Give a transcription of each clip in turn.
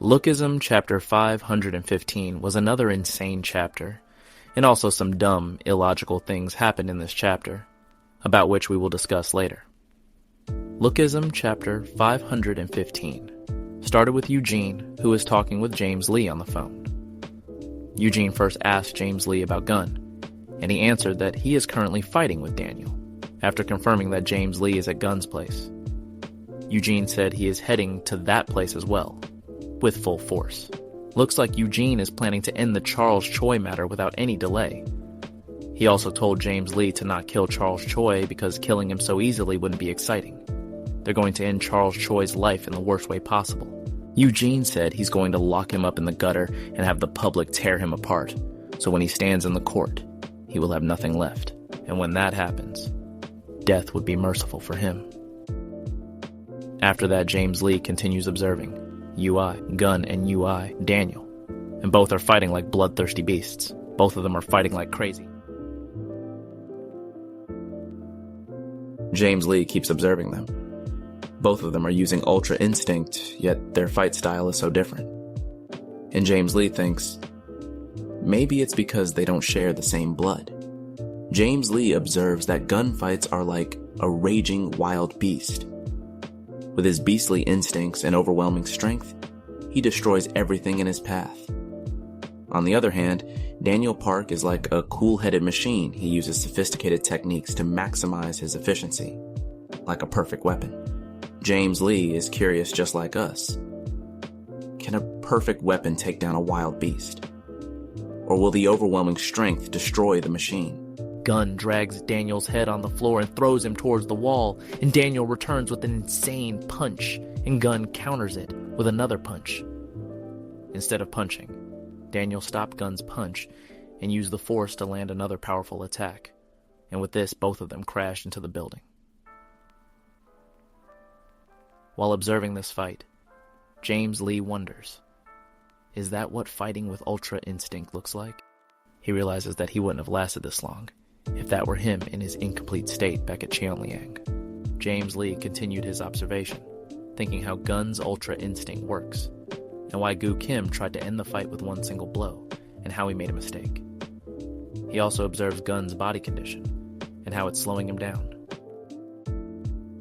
Lookism Chapter 515 was another insane chapter, and also some dumb, illogical things happened in this chapter, about which we will discuss later. Lookism Chapter 515 started with Eugene, who was talking with James Lee on the phone. Eugene first asked James Lee about Gunn, and he answered that he is currently fighting with Daniel, after confirming that James Lee is at Gunn's place. Eugene said he is heading to that place as well, with full force. Looks like Eugene is planning to end the Charles Choi matter without any delay. He also told James Lee to not kill Charles Choi because killing him so easily wouldn't be exciting. They're going to end Charles Choi's life in the worst way possible. Eugene said he's going to lock him up in the gutter and have the public tear him apart, so when he stands in the court, he will have nothing left. And when that happens, death would be merciful for him. After that, James Lee continues observing UI, Gunn, and UI, Daniel. And both are fighting like bloodthirsty beasts. Both of them are fighting like crazy. James Lee keeps observing them. Both of them are using Ultra Instinct, yet their fight style is so different. And James Lee thinks, maybe it's because they don't share the same blood. James Lee observes that gunfights are like a raging wild beast. With his beastly instincts and overwhelming strength, he destroys everything in his path. On the other hand, Daniel Park is like a cool-headed machine. He uses sophisticated techniques to maximize his efficiency, like a perfect weapon. James Lee is curious just like us. Can a perfect weapon take down a wild beast? Or will the overwhelming strength destroy the machine? Gunn drags Daniel's head on the floor and throws him towards the wall, and Daniel returns with an insane punch, and Gunn counters it with another punch. Instead of punching, Daniel stopped Gunn's punch and used the force to land another powerful attack, and with this, both of them crashed into the building. While observing this fight, James Lee wonders, is that what fighting with Ultra Instinct looks like? He realizes that he wouldn't have lasted this long if that were him in his incomplete state back at Cheonliang. James Lee continued his observation, thinking how Gunn's Ultra Instinct works, and why Gu Kim tried to end the fight with one single blow, and how he made a mistake. He also observes Gunn's body condition, and how it's slowing him down.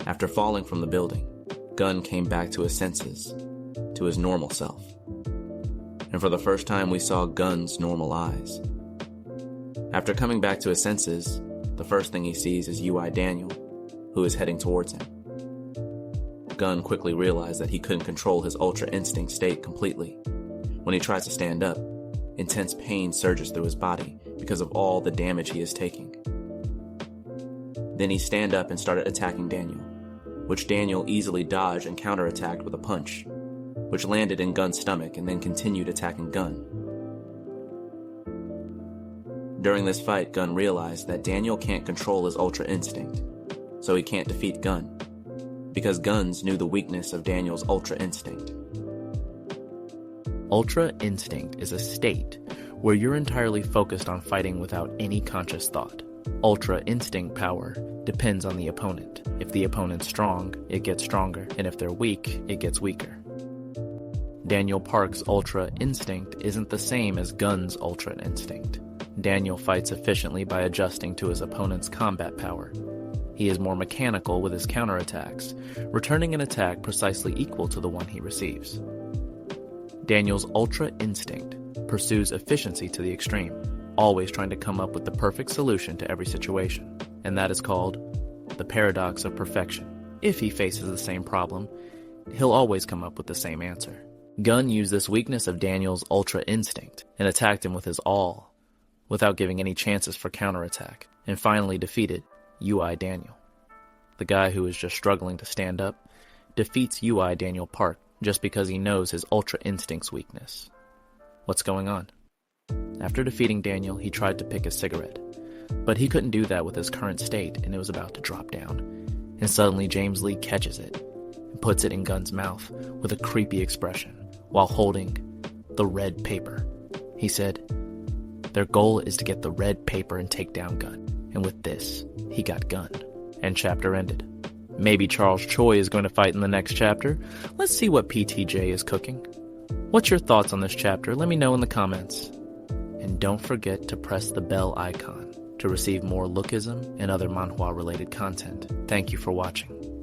After falling from the building, Gunn came back to his senses, to his normal self. And for the first time we saw Gunn's normal eyes. After coming back to his senses, the first thing he sees is UI Daniel, who is heading towards him. Gunn quickly realized that he couldn't control his Ultra Instinct state completely. When he tries to stand up, intense pain surges through his body because of all the damage he is taking. Then he stand up and started attacking Daniel, which Daniel easily dodged and counterattacked with a punch, which landed in Gunn's stomach and then continued attacking Gunn. During this fight, Gunn realized that Daniel can't control his Ultra Instinct, so he can't defeat Gunn, because Guns knew the weakness of Daniel's Ultra Instinct. Ultra Instinct is a state where you're entirely focused on fighting without any conscious thought. Ultra Instinct power depends on the opponent. If the opponent's strong, it gets stronger, and if they're weak, it gets weaker. Daniel Park's Ultra Instinct isn't the same as Gunn's Ultra Instinct. Daniel fights efficiently by adjusting to his opponent's combat power. He is more mechanical with his counterattacks, returning an attack precisely equal to the one he receives. Daniel's Ultra Instinct pursues efficiency to the extreme, always trying to come up with the perfect solution to every situation, and that is called the paradox of perfection. If he faces the same problem, he'll always come up with the same answer. Gunn used this weakness of Daniel's Ultra Instinct and attacked him with his all, without giving any chances for counterattack, and finally defeated UI Daniel. The guy who is just struggling to stand up defeats UI Daniel Park just because he knows his Ultra Instinct's weakness. What's going on? After defeating Daniel, he tried to pick a cigarette, but he couldn't do that with his current state, and it was about to drop down. And suddenly James Lee catches it and puts it in Gunn's mouth with a creepy expression while holding the red paper. He said, their goal is to get the red paper and take down Gunn. And with this, he got Gunn. And chapter ended. Maybe Charles Choi is going to fight in the next chapter. Let's see what PTJ is cooking. What's your thoughts on this chapter? Let me know in the comments. And don't forget to press the bell icon to receive more Lookism and other manhwa related content. Thank you for watching.